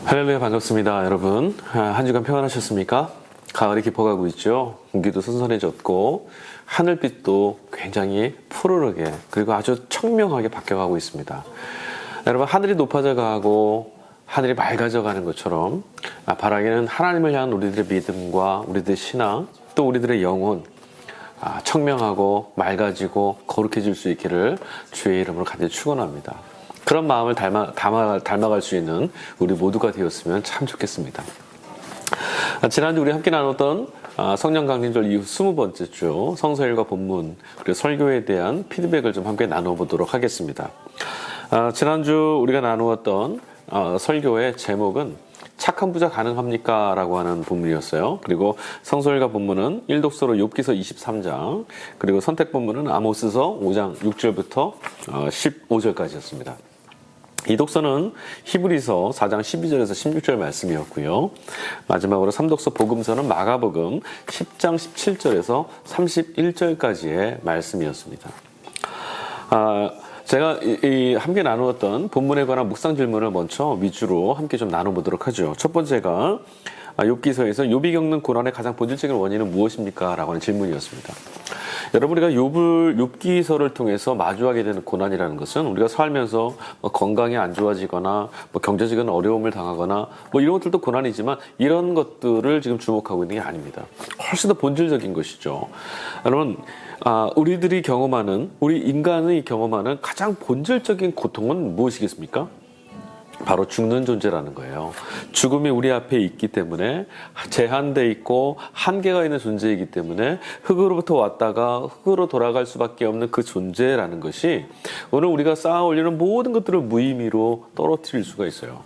할렐루야, 반갑습니다 여러분. 한 주간 평안하셨습니까? 가을이 깊어가고 있죠. 공기도 선선해졌고 하늘빛도 굉장히 푸르르게 그리고 아주 청명하게 바뀌어가고 있습니다. 여러분, 하늘이 높아져 가고 하늘이 맑아져 가는 것처럼 바라기는 하나님을 향한 우리들의 믿음과 우리들의 신앙, 또 우리들의 영혼 청명하고 맑아지고 거룩해질 수 있기를 주의 이름으로 간절히 축원합니다. 그런 마음을 닮아갈 수 있는 우리 모두가 되었으면 참 좋겠습니다. 지난주 우리 함께 나눴던 성령 강림절 이후 20번째 주 성서일과 본문 그리고 설교에 대한 피드백을 좀 함께 나눠보도록 하겠습니다. 지난주 우리가 나누었던 설교의 제목은 착한 부자 가능합니까? 라고 하는 본문이었어요. 그리고 성서일과 본문은 일독서로 욥기서 23장, 그리고 선택 본문은 아모스서 5장 6절부터 15절까지였습니다. 이 독서는 히브리서 4장 12절에서 16절 말씀이었고요. 마지막으로 3독서 복음서는 마가복음 10장 17절에서 31절까지의 말씀이었습니다. 제가 함께 나누었던 본문에 관한 묵상 질문을 먼저 위주로 함께 좀 나눠보도록 하죠. 첫 번째가 욥기서에서 욥이 겪는 고난의 가장 본질적인 원인은 무엇입니까? 라고 하는 질문이었습니다. 여러분, 우리가 욥기서를 통해서 마주하게 되는 고난이라는 것은 우리가 살면서 건강이 안 좋아지거나 경제적인 어려움을 당하거나 이런 것들도 고난이지만 이런 것들을 지금 주목하고 있는 게 아닙니다. 훨씬 더 본질적인 것이죠. 여러분, 우리들이 경험하는, 우리 인간이 경험하는 가장 본질적인 고통은 무엇이겠습니까? 바로 죽는 존재라는 거예요. 죽음이 우리 앞에 있기 때문에 제한되어 있고 한계가 있는 존재이기 때문에 흙으로부터 왔다가 흙으로 돌아갈 수밖에 없는 그 존재라는 것이 오늘 우리가 쌓아 올리는 모든 것들을 무의미로 떨어뜨릴 수가 있어요.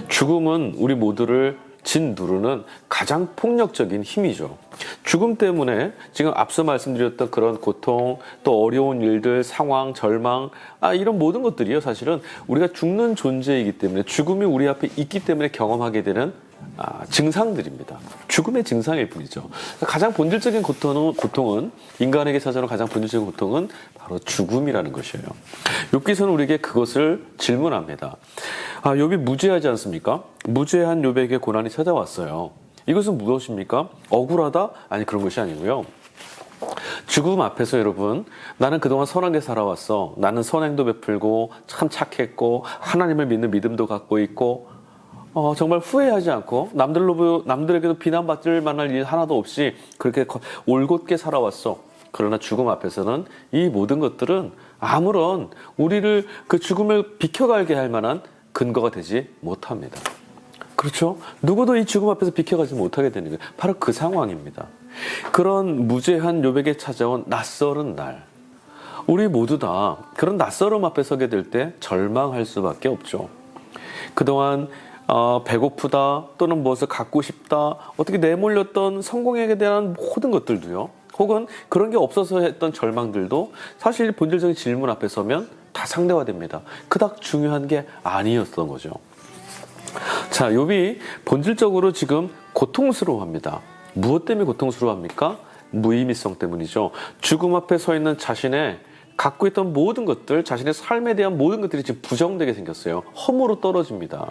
죽음은 우리 모두를 짓누르는 가장 폭력적인 힘이죠. 죽음 때문에 지금 앞서 말씀드렸던 그런 고통, 또 어려운 일들, 상황, 절망, 이런 모든 것들이요, 사실은 우리가 죽는 존재이기 때문에, 죽음이 우리 앞에 있기 때문에 경험하게 되는 증상들입니다. 죽음의 증상일 뿐이죠. 가장 본질적인 고통은 인간에게 찾아오는 가장 본질적인 고통은 바로 죽음이라는 것이에요. 욥기서는 우리에게 그것을 질문합니다. 욥이 무죄하지 않습니까? 무죄한 욥에게 고난이 찾아왔어요. 이것은 무엇입니까? 억울하다? 아니, 그런 것이 아니고요. 죽음 앞에서 여러분, 나는 그동안 선하게 살아왔어. 나는 선행도 베풀고 참 착했고 하나님을 믿는 믿음도 갖고 있고 정말 후회하지 않고 남들에게도 비난받을 만한 일 하나도 없이 그렇게 올곧게 살아왔어. 그러나 죽음 앞에서는 이 모든 것들은 아무런 우리를 그 죽음을 비켜가게 할 만한 근거가 되지 못합니다. 그렇죠? 누구도 이 죽음 앞에서 비켜가지 못하게 되는 거예요. 바로 그 상황입니다. 그런 무죄한 욥에게 찾아온 낯설은 날, 우리 모두 다 그런 낯설음 앞에 서게 될 때 절망할 수밖에 없죠. 그동안 배고프다, 또는 무엇을 갖고 싶다, 어떻게 내몰렸던 성공에 대한 모든 것들도요, 혹은 그런 게 없어서 했던 절망들도 사실 본질적인 질문 앞에 서면 다 상대화됩니다. 그닥 중요한 게 아니었던 거죠. 자, 욥이 본질적으로 지금 고통스러워합니다. 무엇 때문에 고통스러워합니까? 무의미성 때문이죠. 죽음 앞에 서 있는 자신의 갖고 있던 모든 것들, 자신의 삶에 대한 모든 것들이 지금 부정되게 생겼어요. 허무로 떨어집니다.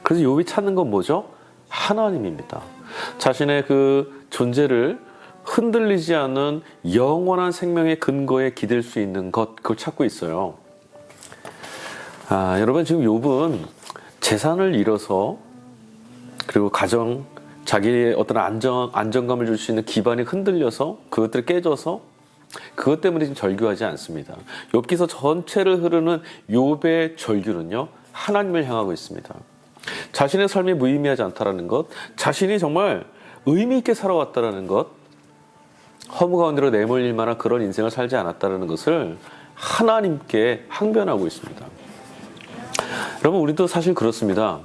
그래서 욥이 찾는 건 뭐죠? 하나님입니다. 자신의 그 존재를 흔들리지 않는 영원한 생명의 근거에 기댈 수 있는 것, 그걸 찾고 있어요. 여러분, 지금 욥은 재산을 잃어서, 그리고 가정, 자기의 어떤 안정감을 줄 수 있는 기반이 흔들려서, 그것들이 깨져서, 그것 때문에 지금 절규하지 않습니다. 욥기서 전체를 흐르는 욥의 절규는요, 하나님을 향하고 있습니다. 자신의 삶이 무의미하지 않다라는 것, 자신이 정말 의미 있게 살아왔다라는 것, 허무 가운데로 내몰릴 만한 그런 인생을 살지 않았다라는 것을 하나님께 항변하고 있습니다. 여러분, 우리도 사실 그렇습니다.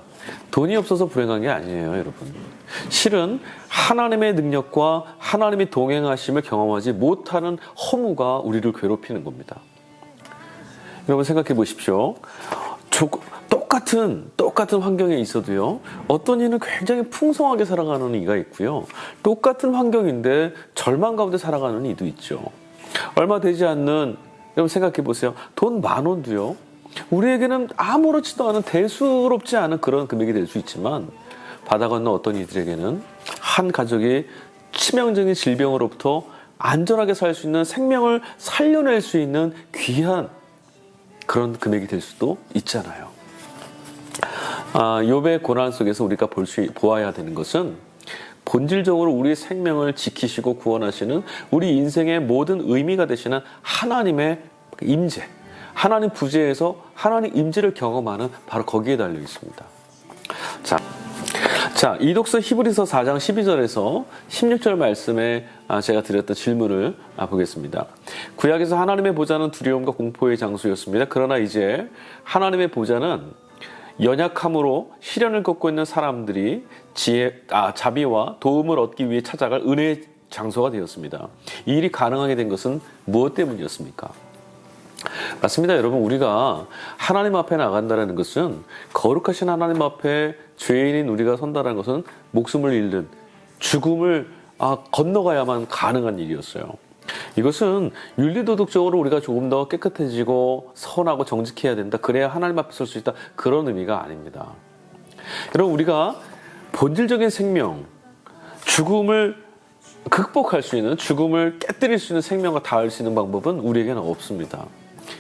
돈이 없어서 불행한 게 아니에요, 여러분. 실은 하나님의 능력과 하나님이 동행하심을 경험하지 못하는 허무가 우리를 괴롭히는 겁니다. 여러분, 생각해 보십시오. 똑같은 환경에 있어도요, 어떤 이는 굉장히 풍성하게 살아가는 이가 있고요, 똑같은 환경인데 절망 가운데 살아가는 이도 있죠. 얼마 되지 않는, 여러분 생각해 보세요. 돈 10,000원도요, 우리에게는 아무렇지도 않은 대수롭지 않은 그런 금액이 될 수 있지만 바다 건너 어떤 이들에게는 한 가족이 치명적인 질병으로부터 안전하게 살 수 있는 생명을 살려낼 수 있는 귀한 그런 금액이 될 수도 있잖아요. 욥의 고난 속에서 우리가 보아야 되는 것은 본질적으로 우리의 생명을 지키시고 구원하시는 우리 인생의 모든 의미가 되시는 하나님의 임재, 하나님 부재에서 하나님 임재를 경험하는 바로 거기에 달려 있습니다. 자, 이독서 히브리서 4장 12절에서 16절 말씀에 제가 드렸던 질문을 보겠습니다. 구약에서 하나님의 보좌는 두려움과 공포의 장소였습니다. 그러나 이제 하나님의 보좌는 연약함으로 시련을 겪고 있는 사람들이 자비와 도움을 얻기 위해 찾아갈 은혜의 장소가 되었습니다. 이 일이 가능하게 된 것은 무엇 때문이었습니까? 맞습니다. 여러분, 우리가 하나님 앞에 나간다는 것은 거룩하신 하나님 앞에 죄인인 우리가 선다는 것은 목숨을 잃는 죽음을 건너가야만 가능한 일이었어요. 이것은 윤리도덕적으로 우리가 조금 더 깨끗해지고 선하고 정직해야 된다. 그래야 하나님 앞에 설 수 있다. 그런 의미가 아닙니다. 여러분, 우리가 본질적인 생명, 죽음을 극복할 수 있는, 죽음을 깨뜨릴 수 있는 생명과 닿을 수 있는 방법은 우리에게는 없습니다.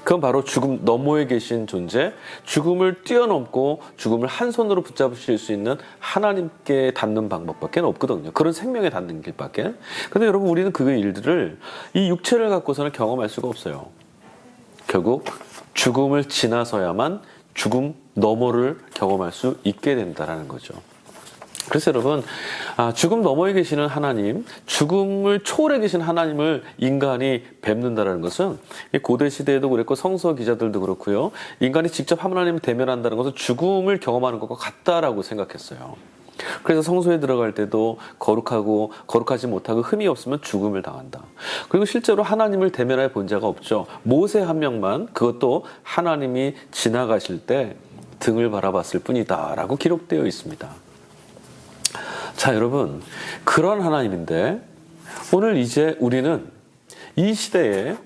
그건 바로 죽음 너머에 계신 존재, 죽음을 뛰어넘고 죽음을 한 손으로 붙잡으실 수 있는 하나님께 닿는 방법밖에 없거든요. 그런 생명에 닿는 길밖에. 근데 여러분, 우리는 그 일들을 이 육체를 갖고서는 경험할 수가 없어요. 결국 죽음을 지나서야만 죽음 너머를 경험할 수 있게 된다는 거죠. 그래서 여러분, 죽음 너머에 계시는 하나님, 죽음을 초월해 계신 하나님을 인간이 뵙는다는 것은 고대 시대에도 그랬고 성서 기자들도 그렇고요. 인간이 직접 하나님을 대면한다는 것은 죽음을 경험하는 것과 같다라고 생각했어요. 그래서 성소에 들어갈 때도 거룩하지 못하고 흠이 없으면 죽음을 당한다. 그리고 실제로 하나님을 대면해 본 자가 없죠. 모세 한 명만, 그것도 하나님이 지나가실 때 등을 바라봤을 뿐이다 라고 기록되어 있습니다. 자, 여러분, 그런 하나님인데 오늘 이제 우리는 이 시대에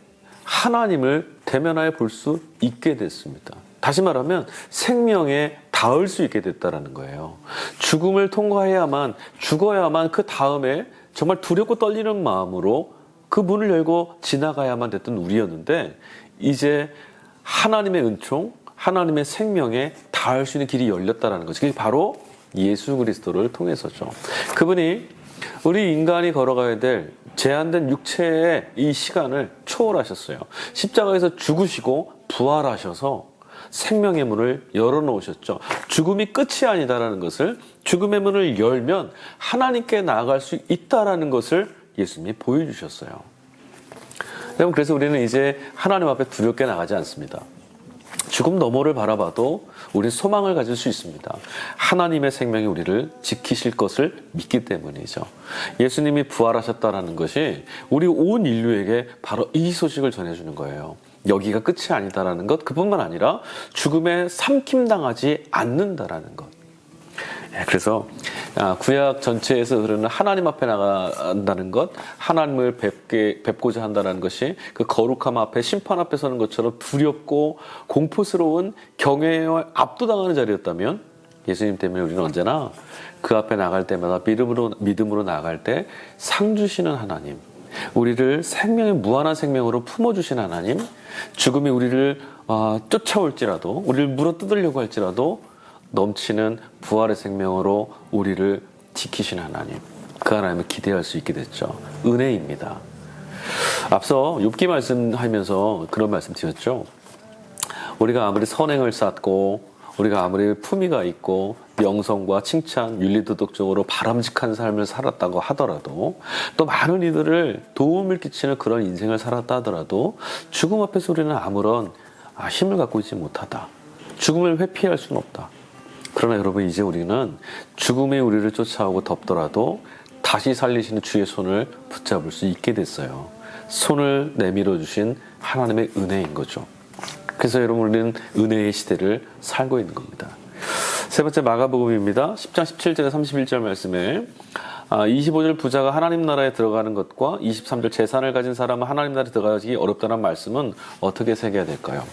하나님을 대면하여 볼 수 있게 됐습니다. 다시 말하면 생명에 닿을 수 있게 됐다는 거예요. 죽음을 통과해야만, 죽어야만 그 다음에 정말 두렵고 떨리는 마음으로 그 문을 열고 지나가야만 됐던 우리였는데 이제 하나님의 은총, 하나님의 생명에 닿을 수 있는 길이 열렸다는 거죠. 그게 바로 예수 그리스도를 통해서죠. 그분이 우리 인간이 걸어가야 될 제한된 육체의 이 시간을 초월하셨어요. 십자가에서 죽으시고 부활하셔서 생명의 문을 열어놓으셨죠. 죽음이 끝이 아니다라는 것을, 죽음의 문을 열면 하나님께 나아갈 수 있다라는 것을 예수님이 보여주셨어요. 여러분, 그래서 우리는 이제 하나님 앞에 두렵게 나가지 않습니다. 죽음 너머를 바라봐도 우리는 소망을 가질 수 있습니다. 하나님의 생명이 우리를 지키실 것을 믿기 때문이죠. 예수님이 부활하셨다는 것이 우리 온 인류에게 바로 이 소식을 전해주는 거예요. 여기가 끝이 아니다라는 것, 그뿐만 아니라 죽음에 삼킴당하지 않는다라는 것. 그래서 구약 전체에서 흐르는 하나님 앞에 나간다는 것, 하나님을 뵙고자 한다는 것이 그 거룩함 앞에, 심판 앞에 서는 것처럼 두렵고 공포스러운 경외에 압도당하는 자리였다면 예수님 때문에 우리는 언제나 그 앞에 나갈 때마다 믿음으로 나갈 때 상 주시는 하나님, 우리를 생명의 무한한 생명으로 품어주신 하나님, 죽음이 우리를 쫓아올지라도, 우리를 물어뜯으려고 할지라도 넘치는 부활의 생명으로 우리를 지키신 하나님, 그 하나님을 기대할 수 있게 됐죠. 은혜입니다. 앞서 욥기 말씀하면서 그런 말씀 드렸죠. 우리가 아무리 선행을 쌓고 우리가 아무리 품위가 있고 명성과 칭찬, 윤리도덕적으로 바람직한 삶을 살았다고 하더라도, 또 많은 이들을 도움을 끼치는 그런 인생을 살았다 하더라도 죽음 앞에서 우리는 아무런 힘을 갖고 있지 못하다. 죽음을 회피할 수는 없다. 그러나 여러분, 이제 우리는 죽음이 우리를 쫓아오고 덮더라도 다시 살리시는 주의 손을 붙잡을 수 있게 됐어요. 손을 내밀어 주신 하나님의 은혜인 거죠. 그래서 여러분, 우리는 은혜의 시대를 살고 있는 겁니다. 세 번째 마가복음입니다. 10장 17절에 31절 말씀에 25절 부자가 하나님 나라에 들어가는 것과 23절 재산을 가진 사람은 하나님 나라에 들어가기 어렵다는 말씀은 어떻게 새겨야 될까요?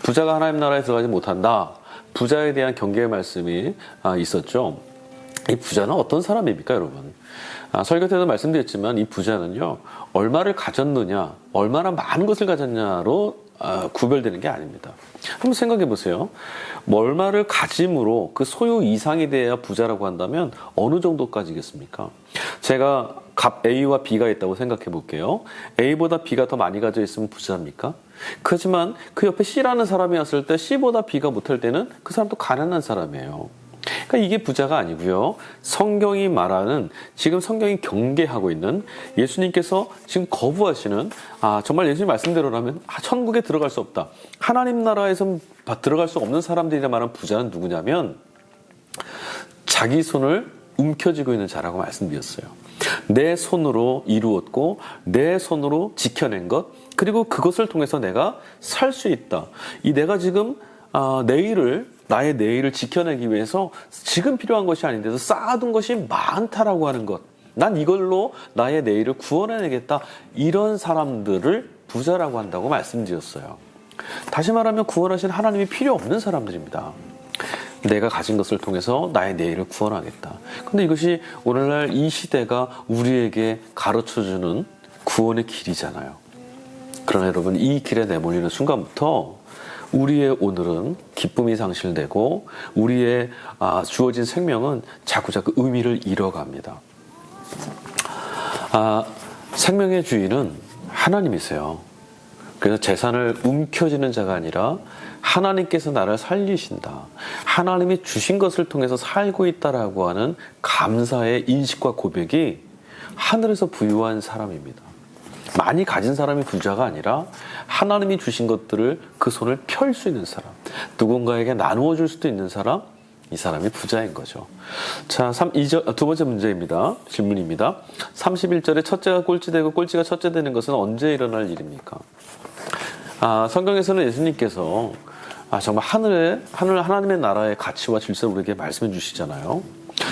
부자가 하나님 나라에 들어가지 못한다. 부자에 대한 경계의 말씀이 있었죠. 이 부자는 어떤 사람입니까, 여러분? 설교 때도 말씀드렸지만 이 부자는요, 얼마를 가졌느냐, 얼마나 많은 것을 가졌냐로 구별되는 게 아닙니다. 한번 생각해 보세요. 얼마를 가짐으로 그 소유 이상이 돼야 부자라고 한다면 어느 정도까지겠습니까? 제가 값 A와 B가 있다고 생각해 볼게요. A보다 B가 더 많이 가져 있으면 부자입니까? 그렇지만 그 옆에 C라는 사람이 왔을 때 C보다 B가 못할 때는 그 사람도 가난한 사람이에요. 그러니까 이게 부자가 아니고요. 성경이 말하는, 지금 성경이 경계하고 있는, 예수님께서 지금 거부하시는, 정말 예수님 말씀대로라면 천국에 들어갈 수 없다, 하나님 나라에서 들어갈 수 없는 사람들이라 말하는 부자는 누구냐면 자기 손을 움켜쥐고 있는 자라고 말씀드렸어요. 내 손으로 이루었고 내 손으로 지켜낸 것, 그리고 그것을 통해서 내가 살 수 있다. 이 내가 지금 나의 내일을 지켜내기 위해서 지금 필요한 것이 아닌데도 쌓아둔 것이 많다라고 하는 것, 난 이걸로 나의 내일을 구원해내겠다, 이런 사람들을 부자라고 한다고 말씀드렸어요. 다시 말하면 구원하신 하나님이 필요 없는 사람들입니다. 내가 가진 것을 통해서 나의 내일을 구원하겠다. 근데 이것이 오늘날 이 시대가 우리에게 가르쳐주는 구원의 길이잖아요. 그러나 여러분, 이 길에 내몰리는 순간부터 우리의 오늘은 기쁨이 상실되고 우리의 주어진 생명은 자꾸자꾸 의미를 잃어갑니다. 생명의 주인은 하나님이세요. 그래서 재산을 움켜쥐는 자가 아니라 하나님께서 나를 살리신다, 하나님이 주신 것을 통해서 살고 있다라고 하는 감사의 인식과 고백이 하늘에서 부유한 사람입니다. 많이 가진 사람이 부자가 아니라 하나님이 주신 것들을 그 손을 펼 수 있는 사람, 누군가에게 나누어 줄 수도 있는 사람, 이 사람이 부자인 거죠. 자, 두 번째 문제입니다. 질문입니다. 31절에 첫째가 꼴찌되고 꼴찌가 첫째 되는 것은 언제 일어날 일입니까? 성경에서는 예수님께서 정말 하나님의 나라의 가치와 질서를 우리에게 말씀해 주시잖아요.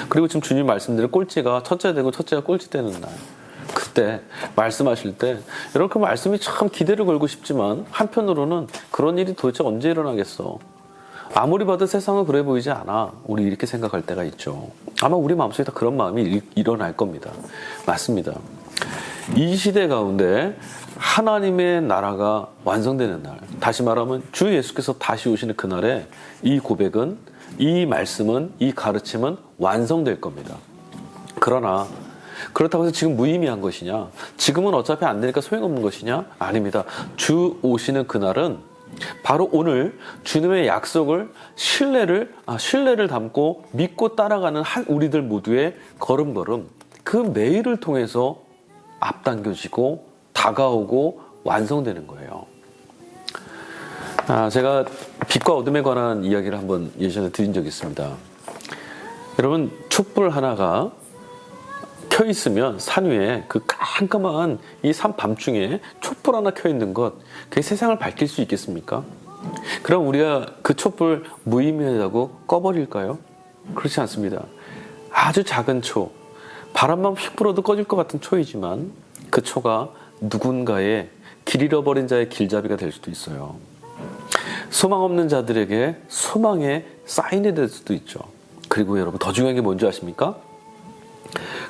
그리고 지금 주님 말씀대로 꼴찌가 첫째 되고 첫째가 꼴찌 되는 날, 그때 말씀하실 때 여러분, 그 말씀이 참 기대를 걸고 싶지만 한편으로는 그런 일이 도대체 언제 일어나겠어? 아무리 봐도 세상은 그래 보이지 않아. 우리 이렇게 생각할 때가 있죠. 아마 우리 마음속에 다 그런 마음이 일어날 겁니다. 맞습니다. 이 시대 가운데 하나님의 나라가 완성되는 날, 다시 말하면 주 예수께서 다시 오시는 그날에 이 고백은, 이 말씀은, 이 가르침은 완성될 겁니다. 그러나 그렇다고 해서 지금 무의미한 것이냐, 지금은 어차피 안 되니까 소용없는 것이냐? 아닙니다. 주 오시는 그날은 바로 오늘 주님의 약속을, 신뢰를 담고 믿고 따라가는 우리들 모두의 걸음걸음, 그 매일을 통해서 앞당겨지고 다가오고 완성되는 거예요. 제가 빛과 어둠에 관한 이야기를 한번 예전에 드린 적이 있습니다. 여러분, 촛불 하나가 켜 있으면 산 위에 그 깜깜한 이 산 밤중에 촛불 하나 켜 있는 것, 그게 세상을 밝힐 수 있겠습니까? 그럼 우리가 그 촛불 무의미하다고 꺼버릴까요? 그렇지 않습니다. 아주 작은 초, 바람만 휙 불어도 꺼질 것 같은 초이지만 그 초가 누군가의 길 잃어버린 자의 길잡이가 될 수도 있어요. 소망 없는 자들에게 소망의 사인이 될 수도 있죠. 그리고 여러분, 더 중요한 게 뭔지 아십니까?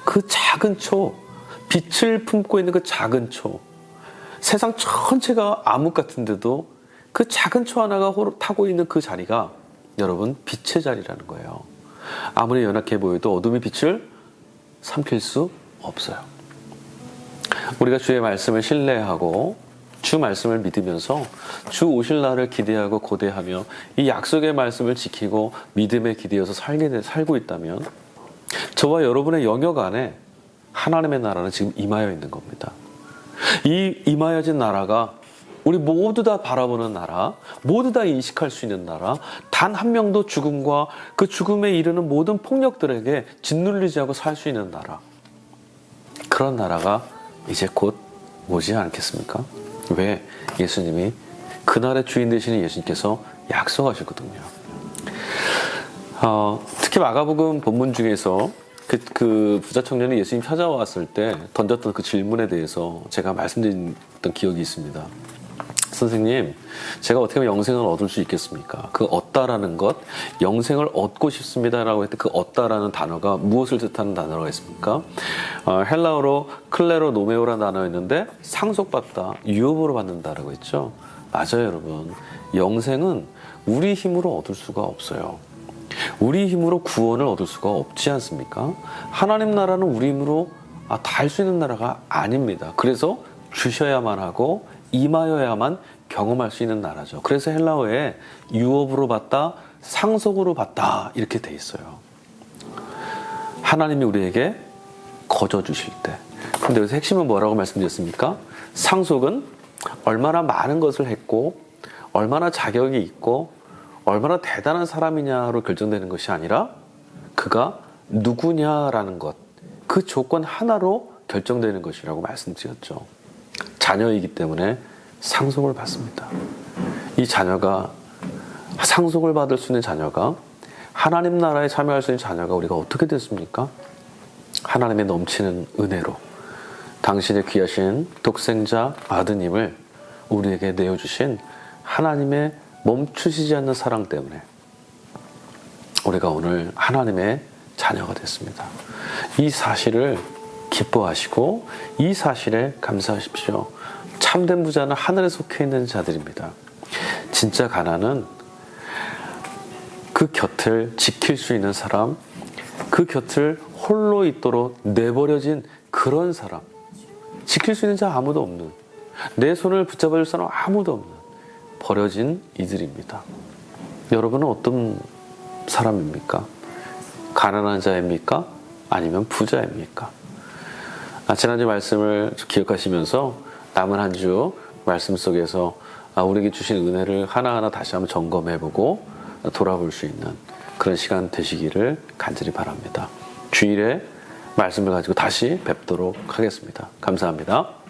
그 작은 초, 빛을 품고 있는 그 작은 초, 세상 전체가 암흑 같은데도 그 작은 초 하나가 타고 있는 그 자리가 여러분, 빛의 자리라는 거예요. 아무리 연약해 보여도 어둠의 빛을 삼킬 수 없어요. 우리가 주의 말씀을 신뢰하고 주 말씀을 믿으면서 주 오실 날을 기대하고 고대하며 이 약속의 말씀을 지키고 믿음에 기대어서 살고 있다면 저와 여러분의 영역 안에 하나님의 나라는 지금 임하여 있는 겁니다. 이 임하여진 나라가 우리 모두 다 바라보는 나라, 모두 다 인식할 수 있는 나라, 단 한 명도 죽음과 그 죽음에 이르는 모든 폭력들에게 짓눌리지 않고 살 수 있는 나라, 그런 나라가 이제 곧 오지 않겠습니까? 왜? 예수님이, 그날의 주인 되시는 예수님께서 약속하셨거든요. 특히 마가복음 본문 중에서 그 부자 청년이 예수님 찾아왔을 때 던졌던 그 질문에 대해서 제가 말씀드렸던 기억이 있습니다. 선생님, 제가 어떻게 하면 영생을 얻을 수 있겠습니까? 그 얻다라는 것, 영생을 얻고 싶습니다라고 했던 그 얻다라는 단어가 무엇을 뜻하는 단어가 있습니까? 헬라어로 클레로 노메오라는 단어였는데 상속받다, 유업으로 받는다라고 했죠. 맞아요, 여러분. 영생은 우리 힘으로 얻을 수가 없어요. 우리 힘으로 구원을 얻을 수가 없지 않습니까? 하나님 나라는 우리 힘으로 다 할 수 있는 나라가 아닙니다. 그래서 주셔야만 하고 임하여야만 경험할 수 있는 나라죠. 그래서 헬라어에 유업으로 받다, 상속으로 받다 이렇게 돼 있어요. 하나님이 우리에게 거저 주실 때. 근데 여기서 핵심은 뭐라고 말씀드렸습니까? 상속은 얼마나 많은 것을 했고 얼마나 자격이 있고 얼마나 대단한 사람이냐로 결정되는 것이 아니라 그가 누구냐라는 것, 그 조건 하나로 결정되는 것이라고 말씀드렸죠. 자녀이기 때문에 상속을 받습니다. 이 자녀가, 상속을 받을 수 있는 자녀가, 하나님 나라에 참여할 수 있는 자녀가 우리가 어떻게 됐습니까? 하나님의 넘치는 은혜로 당신의 귀하신 독생자 아드님을 우리에게 내어주신 하나님의 멈추시지 않는 사랑 때문에 우리가 오늘 하나님의 자녀가 됐습니다. 이 사실을 기뻐하시고 이 사실에 감사하십시오. 참된 부자는 하늘에 속해 있는 자들입니다. 진짜 가난은 그 곁을 지킬 수 있는 사람, 그 곁을 홀로 있도록 내버려진 그런 사람, 지킬 수 있는 자 아무도 없는, 내 손을 붙잡아줄 사람 아무도 없는 버려진 이들입니다. 여러분은 어떤 사람입니까? 가난한 자입니까? 아니면 부자입니까? 지난주 말씀을 기억하시면서 남은 한 주 말씀 속에서 우리에게 주신 은혜를 하나하나 다시 한번 점검해보고 돌아볼 수 있는 그런 시간 되시기를 간절히 바랍니다. 주일에 말씀을 가지고 다시 뵙도록 하겠습니다. 감사합니다.